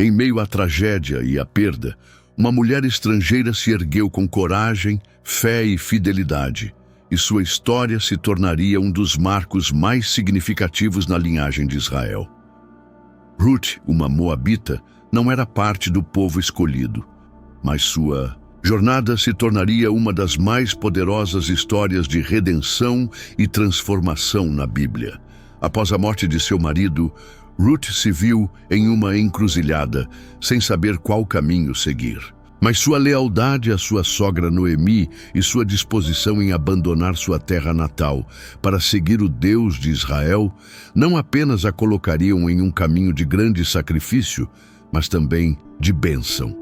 Em meio à tragédia e à perda, uma mulher estrangeira se ergueu com coragem, fé e fidelidade, e sua história se tornaria um dos marcos mais significativos na linhagem de Israel. Ruth, uma moabita, não era parte do povo escolhido, mas sua jornada se tornaria uma das mais poderosas histórias de redenção e transformação na Bíblia. Após a morte de seu marido, Ruth se viu em uma encruzilhada, sem saber qual caminho seguir. Mas sua lealdade à sua sogra Noemi e sua disposição em abandonar sua terra natal para seguir o Deus de Israel não apenas a colocariam em um caminho de grande sacrifício, mas também de bênção.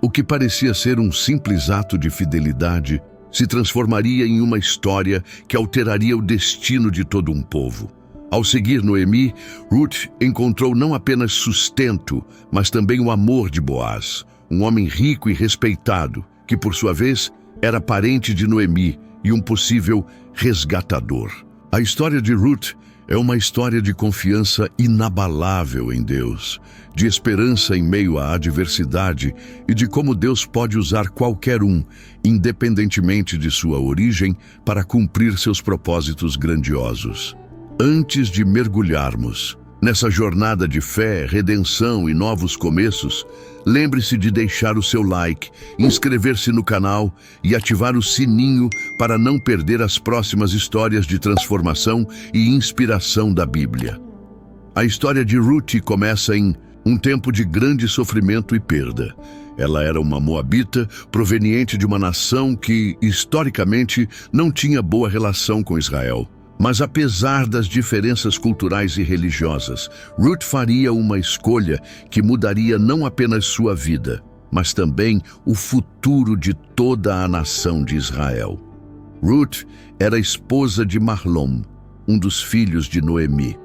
O que parecia ser um simples ato de fidelidade se transformaria em uma história que alteraria o destino de todo um povo. Ao seguir Noemi, Ruth encontrou não apenas sustento, mas também o amor de Boaz, um homem rico e respeitado, que por sua vez era parente de Noemi e um possível resgatador. A história de Ruth é uma história de confiança inabalável em Deus, de esperança em meio à adversidade e de como Deus pode usar qualquer um, independentemente de sua origem, para cumprir seus propósitos grandiosos. Antes de mergulharmos nessa jornada de fé, redenção e novos começos, lembre-se de deixar o seu like, inscrever-se no canal e ativar o sininho para não perder as próximas histórias de transformação e inspiração da Bíblia. A história de Ruth começa em um tempo de grande sofrimento e perda. Ela era uma moabita proveniente de uma nação que, historicamente, não tinha boa relação com Israel. Mas apesar das diferenças culturais e religiosas, Ruth faria uma escolha que mudaria não apenas sua vida, mas também o futuro de toda a nação de Israel. Ruth era esposa de Mahlom, um dos filhos de Noemi,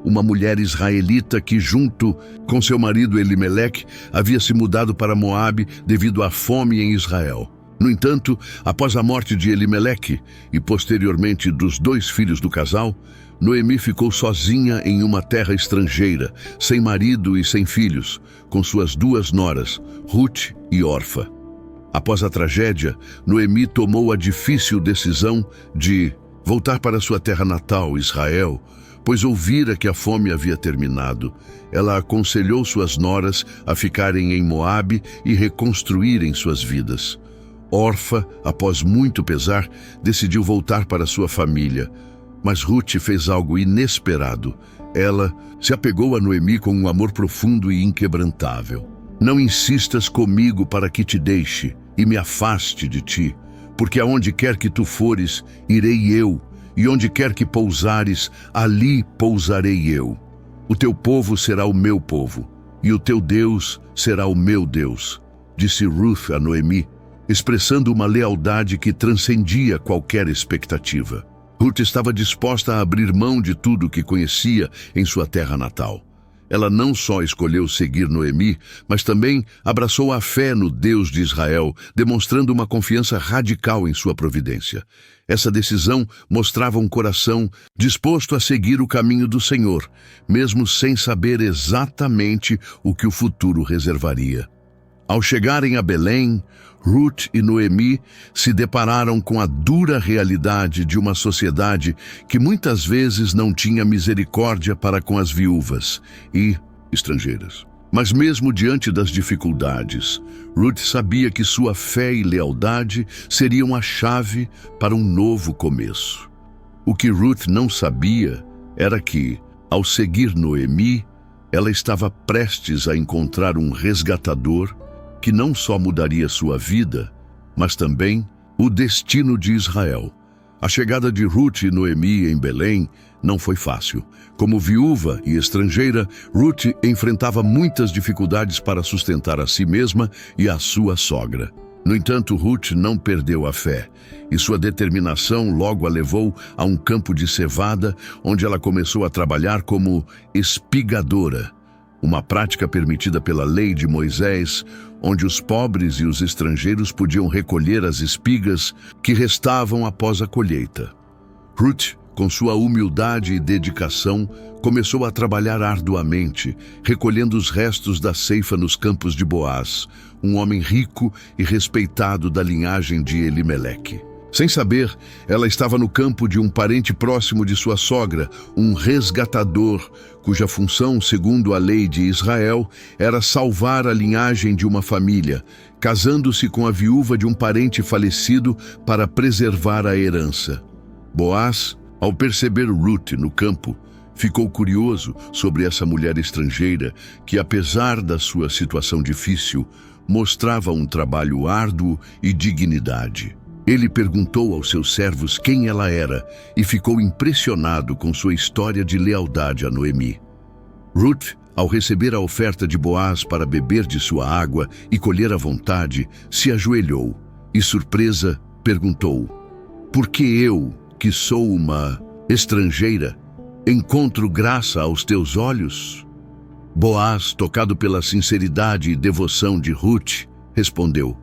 uma mulher israelita que, junto com seu marido Elimeleque, havia se mudado para Moabe devido à fome em Israel. No entanto, após a morte de Elimeleque e posteriormente dos 2 filhos do casal, Noemi ficou sozinha em uma terra estrangeira, sem marido e sem filhos, com suas 2 noras, Ruth e Orfa. Após a tragédia, Noemi tomou a difícil decisão de voltar para sua terra natal, Israel, pois ouvira que a fome havia terminado. Ela aconselhou suas noras a ficarem em Moabe e reconstruírem suas vidas. Orfa, após muito pesar, decidiu voltar para sua família, mas Ruth fez algo inesperado. Ela se apegou a Noemi com um amor profundo e inquebrantável. Não insistas comigo para que te deixe e me afaste de ti, porque aonde quer que tu fores, irei eu, e onde quer que pousares, ali pousarei eu. O teu povo será o meu povo, e o teu Deus será o meu Deus, disse Ruth a Noemi, expressando uma lealdade que transcendia qualquer expectativa. Ruth estava disposta a abrir mão de tudo que conhecia em sua terra natal. Ela não só escolheu seguir Noemi, mas também abraçou a fé no Deus de Israel, demonstrando uma confiança radical em sua providência. Essa decisão mostrava um coração disposto a seguir o caminho do Senhor, mesmo sem saber exatamente o que o futuro reservaria. Ao chegarem a Belém, Ruth e Noemi se depararam com a dura realidade de uma sociedade que muitas vezes não tinha misericórdia para com as viúvas e estrangeiras. Mas mesmo diante das dificuldades, Ruth sabia que sua fé e lealdade seriam a chave para um novo começo. O que Ruth não sabia era que, ao seguir Noemi, ela estava prestes a encontrar um resgatador que não só mudaria sua vida, mas também o destino de Israel. A chegada de Ruth e Noemi em Belém não foi fácil. Como viúva e estrangeira, Ruth enfrentava muitas dificuldades para sustentar a si mesma e a sua sogra. No entanto, Ruth não perdeu a fé, e sua determinação logo a levou a um campo de cevada, onde ela começou a trabalhar como espigadora, uma prática permitida pela lei de Moisés, onde os pobres e os estrangeiros podiam recolher as espigas que restavam após a colheita. Ruth com sua humildade e dedicação, começou a trabalhar arduamente, recolhendo os restos da ceifa nos campos de Boaz, um homem rico e respeitado da linhagem de Elimeleque. Sem saber, ela estava no campo de um parente próximo de sua sogra, um resgatador, cuja função, segundo a lei de Israel, era salvar a linhagem de uma família, casando-se com a viúva de um parente falecido para preservar a herança. Boaz, ao perceber Ruth no campo, ficou curioso sobre essa mulher estrangeira que, apesar da sua situação difícil, mostrava um trabalho árduo e dignidade. Ele perguntou aos seus servos quem ela era e ficou impressionado com sua história de lealdade a Noemi. Ruth, ao receber a oferta de Boaz para beber de sua água e colher à vontade, se ajoelhou e, surpresa, perguntou: "Por que eu, que sou uma estrangeira, encontro graça aos teus olhos?" Boaz, tocado pela sinceridade e devoção de Ruth, respondeu: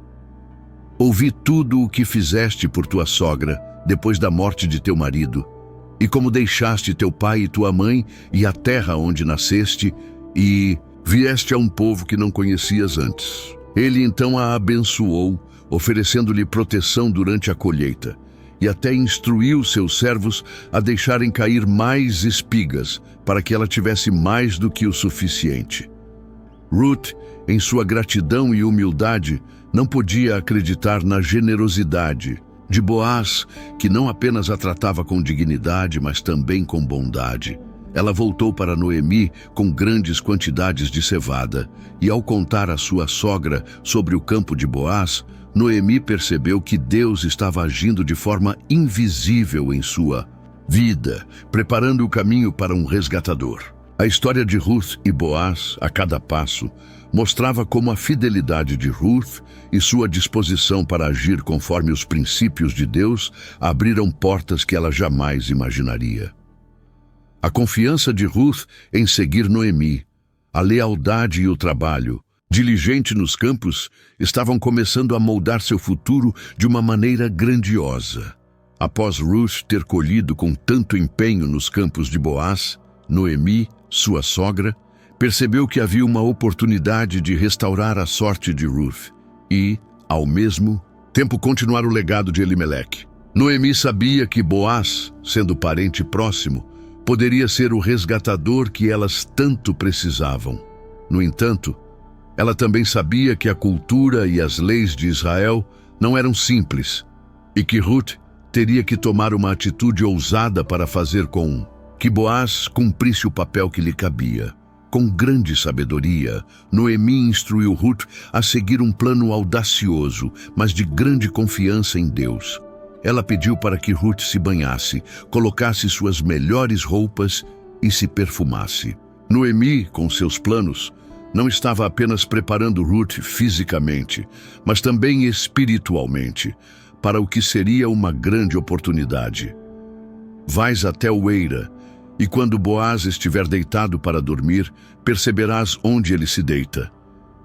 "Ouvi tudo o que fizeste por tua sogra, depois da morte de teu marido, e como deixaste teu pai e tua mãe e a terra onde nasceste, e vieste a um povo que não conhecias antes." Ele então a abençoou, oferecendo-lhe proteção durante a colheita, e até instruiu seus servos a deixarem cair mais espigas, para que ela tivesse mais do que o suficiente. Ruth, em sua gratidão e humildade, não podia acreditar na generosidade de Boaz, que não apenas a tratava com dignidade, mas também com bondade. Ela voltou para Noemi com grandes quantidades de cevada, e ao contar à sua sogra sobre o campo de Boaz, Noemi percebeu que Deus estava agindo de forma invisível em sua vida, preparando o caminho para um resgatador. A história de Ruth e Boaz, a cada passo, mostrava como a fidelidade de Ruth e sua disposição para agir conforme os princípios de Deus abriram portas que ela jamais imaginaria. A confiança de Ruth em seguir Noemi, a lealdade e o trabalho, diligente nos campos, estavam começando a moldar seu futuro de uma maneira grandiosa. Após Ruth ter colhido com tanto empenho nos campos de Boaz, Noemi, sua sogra, percebeu que havia uma oportunidade de restaurar a sorte de Ruth e, ao mesmo tempo, continuar o legado de Elimeleque. Noemi sabia que Boaz, sendo parente próximo, poderia ser o resgatador que elas tanto precisavam. No entanto, ela também sabia que a cultura e as leis de Israel não eram simples e que Ruth teria que tomar uma atitude ousada para fazer com que Boaz cumprisse o papel que lhe cabia. Com grande sabedoria, Noemi instruiu Ruth a seguir um plano audacioso, mas de grande confiança em Deus. Ela pediu para que Ruth se banhasse, colocasse suas melhores roupas e se perfumasse. Noemi, com seus planos, não estava apenas preparando Ruth fisicamente, mas também espiritualmente, para o que seria uma grande oportunidade. Vais até o eira, e quando Boaz estiver deitado para dormir, perceberás onde ele se deita.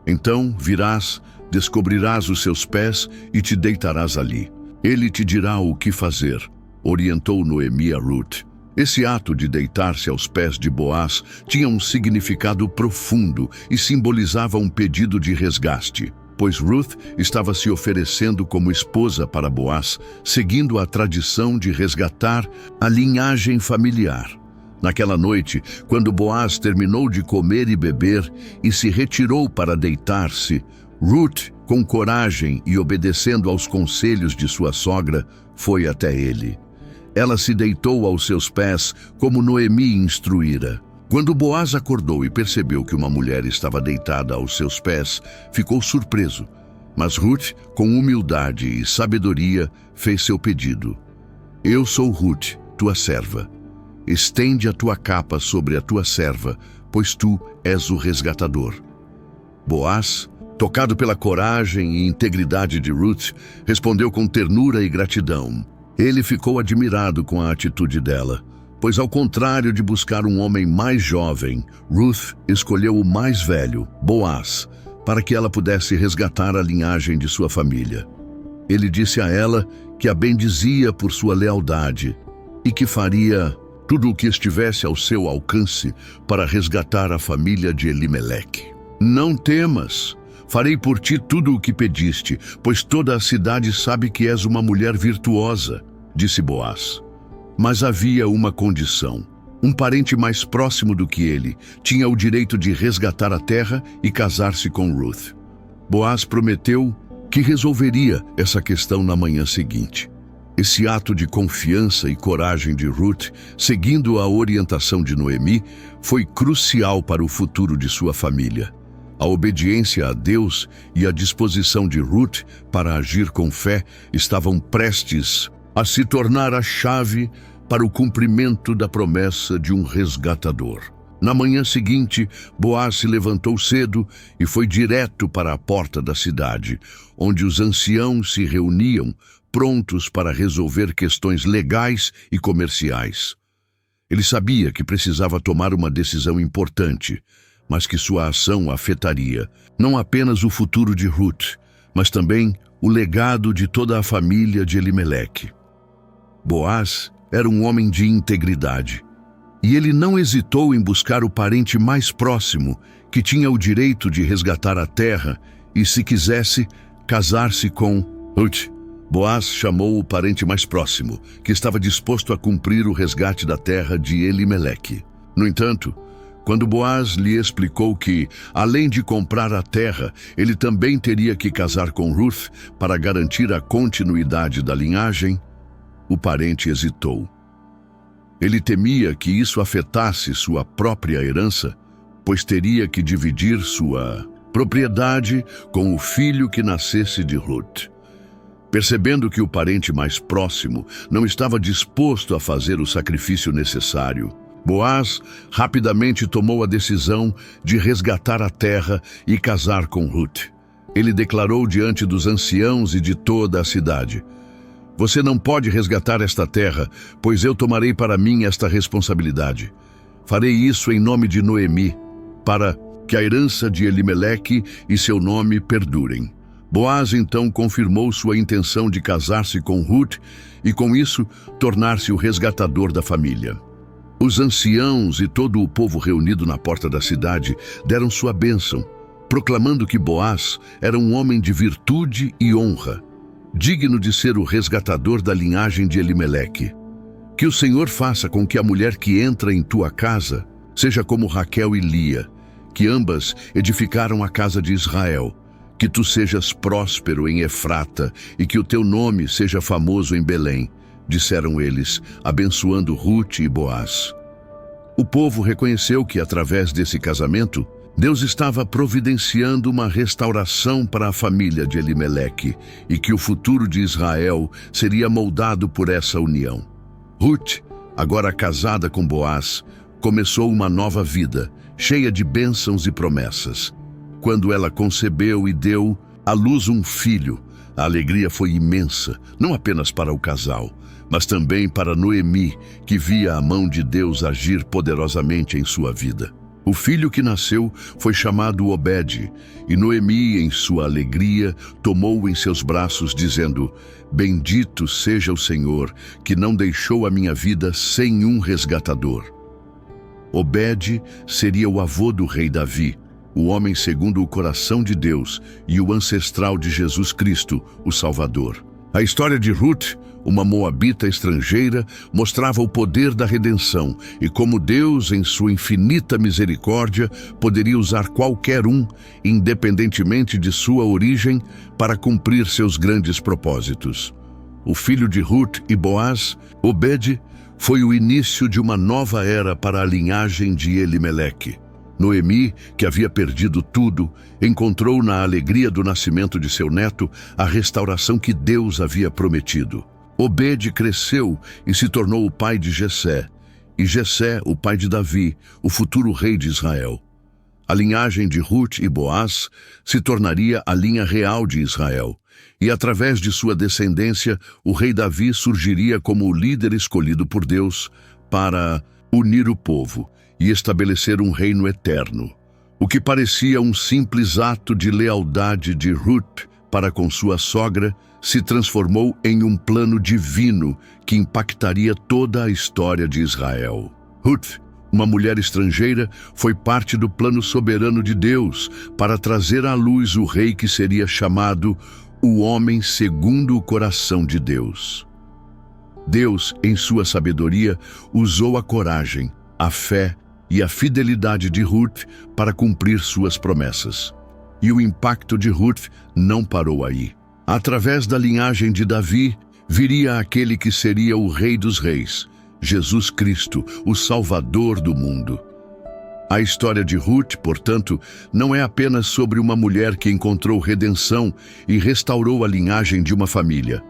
Então virás, descobrirás os seus pés e te deitarás ali. Ele te dirá o que fazer, orientou Noemi a Ruth. Esse ato de deitar-se aos pés de Boaz tinha um significado profundo e simbolizava um pedido de resgate, pois Ruth estava se oferecendo como esposa para Boaz, seguindo a tradição de resgatar a linhagem familiar. Naquela noite, quando Boaz terminou de comer e beber e se retirou para deitar-se, Ruth, com coragem e obedecendo aos conselhos de sua sogra, foi até ele. Ela se deitou aos seus pés, como Noemi instruíra. Quando Boaz acordou e percebeu que uma mulher estava deitada aos seus pés, ficou surpreso. Mas Ruth, com humildade e sabedoria, fez seu pedido. Eu sou Ruth, tua serva. Estende a tua capa sobre a tua serva, pois tu és o resgatador. Boaz, tocado pela coragem e integridade de Ruth, respondeu com ternura e gratidão. Ele ficou admirado com a atitude dela, pois ao contrário de buscar um homem mais jovem, Ruth escolheu o mais velho, Boaz, para que ela pudesse resgatar a linhagem de sua família. Ele disse a ela que a bendizia por sua lealdade e que faria tudo o que estivesse ao seu alcance para resgatar a família de Elimeleque. Não temas, farei por ti tudo o que pediste, pois toda a cidade sabe que és uma mulher virtuosa, disse Boaz. Mas havia uma condição. Um parente mais próximo do que ele tinha o direito de resgatar a terra e casar-se com Ruth. Boaz prometeu que resolveria essa questão na manhã seguinte. Esse ato de confiança e coragem de Ruth, seguindo a orientação de Noemi, foi crucial para o futuro de sua família. A obediência a Deus e a disposição de Ruth para agir com fé estavam prestes a se tornar a chave para o cumprimento da promessa de um resgatador. Na manhã seguinte, Boaz se levantou cedo e foi direto para a porta da cidade, onde os anciãos se reuniam, prontos para resolver questões legais e comerciais. Ele sabia que precisava tomar uma decisão importante, mas que sua ação afetaria não apenas o futuro de Ruth, mas também o legado de toda a família de Elimeleque. Boaz era um homem de integridade, e ele não hesitou em buscar o parente mais próximo, que tinha o direito de resgatar a terra e, se quisesse, casar-se com Ruth. Boaz chamou o parente mais próximo, que estava disposto a cumprir o resgate da terra de Elimeleque. No entanto, quando Boaz lhe explicou que, além de comprar a terra, ele também teria que casar com Ruth para garantir a continuidade da linhagem, o parente hesitou. Ele temia que isso afetasse sua própria herança, pois teria que dividir sua propriedade com o filho que nascesse de Ruth. Percebendo que o parente mais próximo não estava disposto a fazer o sacrifício necessário, Boaz rapidamente tomou a decisão de resgatar a terra e casar com Ruth. Ele declarou diante dos anciãos e de toda a cidade: "Você não pode resgatar esta terra, pois eu tomarei para mim esta responsabilidade. Farei isso em nome de Noemi, para que a herança de Elimeleque e seu nome perdurem." Boaz então confirmou sua intenção de casar-se com Ruth e, com isso, tornar-se o resgatador da família. Os anciãos e todo o povo reunido na porta da cidade deram sua bênção, proclamando que Boaz era um homem de virtude e honra, digno de ser o resgatador da linhagem de Elimeleque. Que o Senhor faça com que a mulher que entra em tua casa seja como Raquel e Lia, que ambas edificaram a casa de Israel. Que tu sejas próspero em Efrata e que o teu nome seja famoso em Belém, disseram eles, abençoando Ruth e Boaz. O povo reconheceu que, através desse casamento, Deus estava providenciando uma restauração para a família de Elimeleque e que o futuro de Israel seria moldado por essa união. Ruth, agora casada com Boaz, começou uma nova vida, cheia de bênçãos e promessas. Quando ela concebeu e deu à luz um filho, a alegria foi imensa, não apenas para o casal, mas também para Noemi, que via a mão de Deus agir poderosamente em sua vida. O filho que nasceu foi chamado Obed, e Noemi, em sua alegria, tomou-o em seus braços, dizendo: "Bendito seja o Senhor, que não deixou a minha vida sem um resgatador." Obed seria o avô do rei Davi, o homem segundo o coração de Deus e o ancestral de Jesus Cristo, o Salvador. A história de Ruth, uma moabita estrangeira, mostrava o poder da redenção e como Deus, em sua infinita misericórdia, poderia usar qualquer um, independentemente de sua origem, para cumprir seus grandes propósitos. O filho de Ruth e Boaz, Obed, foi o início de uma nova era para a linhagem de Elimeleque. Noemi, que havia perdido tudo, encontrou na alegria do nascimento de seu neto a restauração que Deus havia prometido. Obed cresceu e se tornou o pai de Jessé, e Jessé o pai de Davi, o futuro rei de Israel. A linhagem de Ruth e Boaz se tornaria a linha real de Israel, e através de sua descendência, o rei Davi surgiria como o líder escolhido por Deus para unir o povo e estabelecer um reino eterno. O que parecia um simples ato de lealdade de Ruth para com sua sogra se transformou em um plano divino que impactaria toda a história de Israel. Ruth, uma mulher estrangeira, foi parte do plano soberano de Deus para trazer à luz o rei que seria chamado o homem segundo o coração de Deus. Deus, em sua sabedoria, usou a coragem, a fé e a fidelidade de Ruth para cumprir suas promessas. E o impacto de Ruth não parou aí. Através da linhagem de Davi, viria aquele que seria o Rei dos Reis, Jesus Cristo, o Salvador do mundo. A história de Ruth, portanto, não é apenas sobre uma mulher que encontrou redenção e restaurou a linhagem de uma família.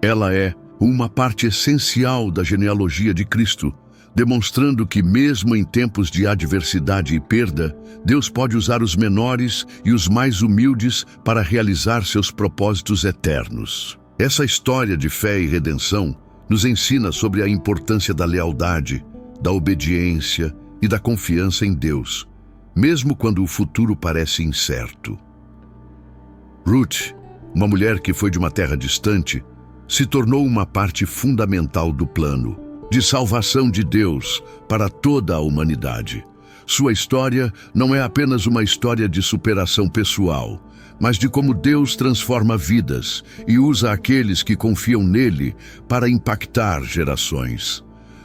Ela é uma parte essencial da genealogia de Cristo, demonstrando que mesmo em tempos de adversidade e perda, Deus pode usar os menores e os mais humildes para realizar seus propósitos eternos. Essa história de fé e redenção nos ensina sobre a importância da lealdade, da obediência e da confiança em Deus, mesmo quando o futuro parece incerto. Ruth, uma mulher que foi de uma terra distante, se tornou uma parte fundamental do plano de salvação de Deus para toda a humanidade. Sua história não é apenas uma história de superação pessoal, mas de como Deus transforma vidas e usa aqueles que confiam nele para impactar gerações.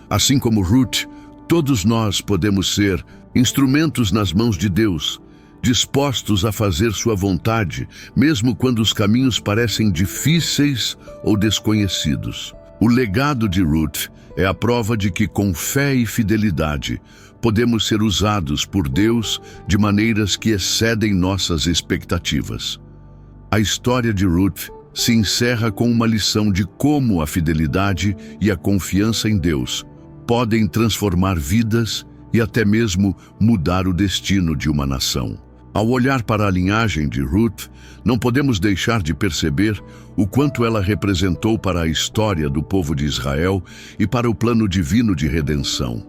Assim como Ruth, todos nós podemos ser instrumentos nas mãos de Deus, dispostos a fazer sua vontade, mesmo quando os caminhos parecem difíceis ou desconhecidos. O legado de Ruth é a prova de que, com fé e fidelidade, podemos ser usados por Deus de maneiras que excedem nossas expectativas. A história de Ruth se encerra com uma lição de como a fidelidade e a confiança em Deus podem transformar vidas e até mesmo mudar o destino de uma nação. Ao olhar para a linhagem de Ruth, não podemos deixar de perceber o quanto ela representou para a história do povo de Israel e para o plano divino de redenção.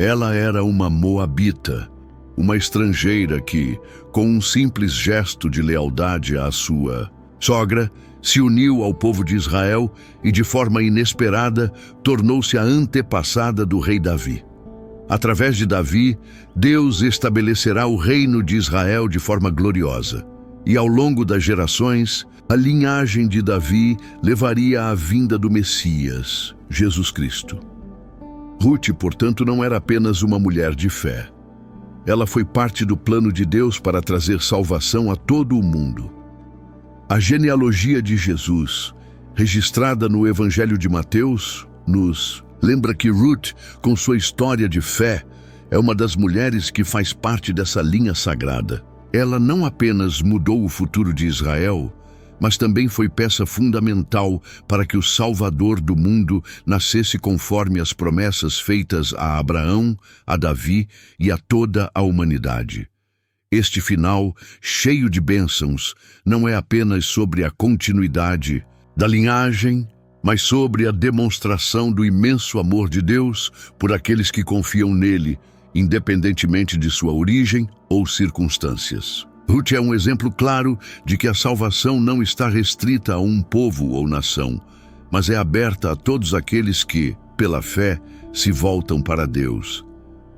Ela era uma moabita, uma estrangeira que, com um simples gesto de lealdade à sua sogra, se uniu ao povo de Israel e, de forma inesperada, tornou-se a antepassada do rei Davi. Através de Davi, Deus estabelecerá o reino de Israel de forma gloriosa. E ao longo das gerações, a linhagem de Davi levaria à vinda do Messias, Jesus Cristo. Ruth, portanto, não era apenas uma mulher de fé. Ela foi parte do plano de Deus para trazer salvação a todo o mundo. A genealogia de Jesus, registrada no Evangelho de Mateus, nos lembra que Ruth, com sua história de fé, é uma das mulheres que faz parte dessa linha sagrada. Ela não apenas mudou o futuro de Israel, mas também foi peça fundamental para que o Salvador do mundo nascesse conforme as promessas feitas a Abraão, a Davi e a toda a humanidade. Este final, cheio de bênçãos, não é apenas sobre a continuidade da linhagem, mas sobre a demonstração do imenso amor de Deus por aqueles que confiam nele, independentemente de sua origem ou circunstâncias. Ruth é um exemplo claro de que a salvação não está restrita a um povo ou nação, mas é aberta a todos aqueles que, pela fé, se voltam para Deus.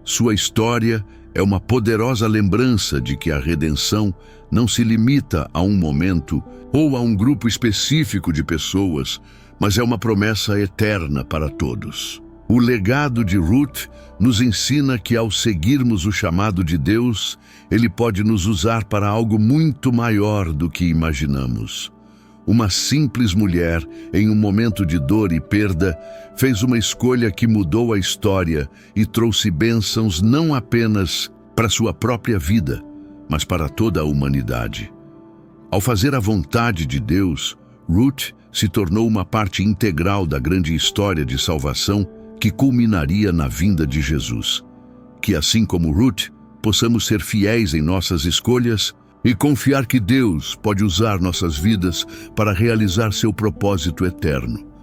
Sua história é uma poderosa lembrança de que a redenção não se limita a um momento ou a um grupo específico de pessoas, mas é uma promessa eterna para todos. O legado de Ruth nos ensina que, ao seguirmos o chamado de Deus, Ele pode nos usar para algo muito maior do que imaginamos. Uma simples mulher, em um momento de dor e perda, fez uma escolha que mudou a história e trouxe bênçãos não apenas para sua própria vida, mas para toda a humanidade. Ao fazer a vontade de Deus, Ruth se tornou uma parte integral da grande história de salvação que culminaria na vinda de Jesus. Que, assim como Ruth, possamos ser fiéis em nossas escolhas e confiar que Deus pode usar nossas vidas para realizar seu propósito eterno.